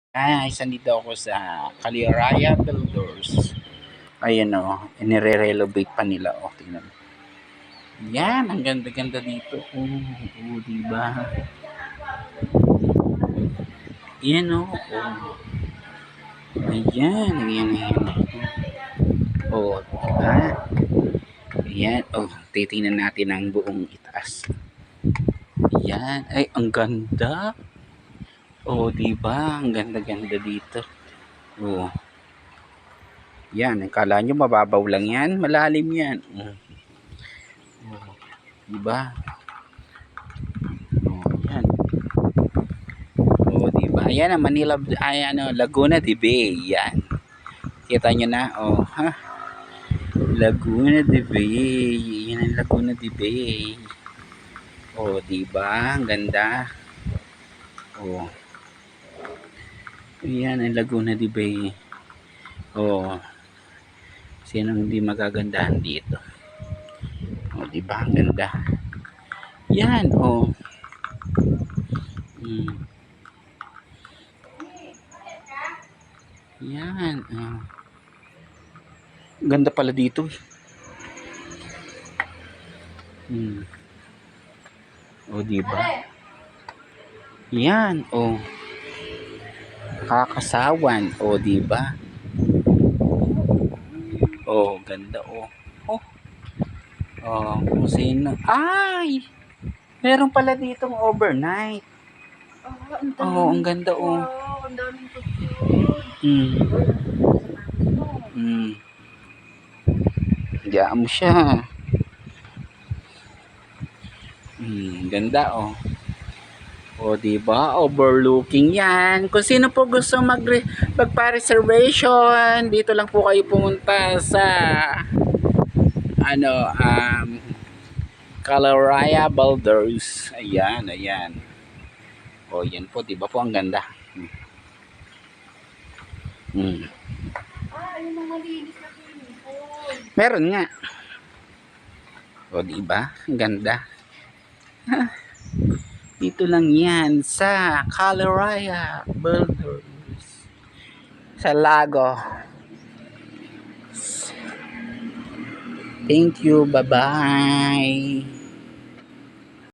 Guys, nandito ako sa Caliraya Builders. Ayan o, inire-renovate pa nila o. Tingnan mo. Yan, ang ganda-ganda dito. Diba? Yan o. Ayan, ayan. Diba? Ayan, titingnan natin ang buong itaas. Ayan, ay, ang ganda. Diba? Ang ganda-ganda dito. Yan, akala nyo mababaw lang yan, malalim yan. Diba? Yan. Diba? Yan ang Manila, Laguna de Bay. Yan. Kita nyo na, ha? Laguna de Bay. Yan ang Laguna de Bay. Diba? Ang ganda. Yan ang Laguna de Bay. Sinong hindi magagandahan dito? Diba? Ang ganda. Yan, Yan, ganda pala dito. Diba? Yan, kakasawan, diba? Ganda, kung sino. Ay! Meron pala ditong overnight. Ang ganda, Wow, ang daming picture. Diyan mo siya. Ganda, diba? Overlooking yan. Kung sino po gusto magpa-reservation, dito lang po kayo pumunta sa Caliraya Builders. Ayan. Yan po, diba po ang ganda. Yung malinis na pinipon. Meron nga. Diba? Ang ganda. Dito lang yan sa Caliraya Builders sa Lago. Thank you. Bye-bye.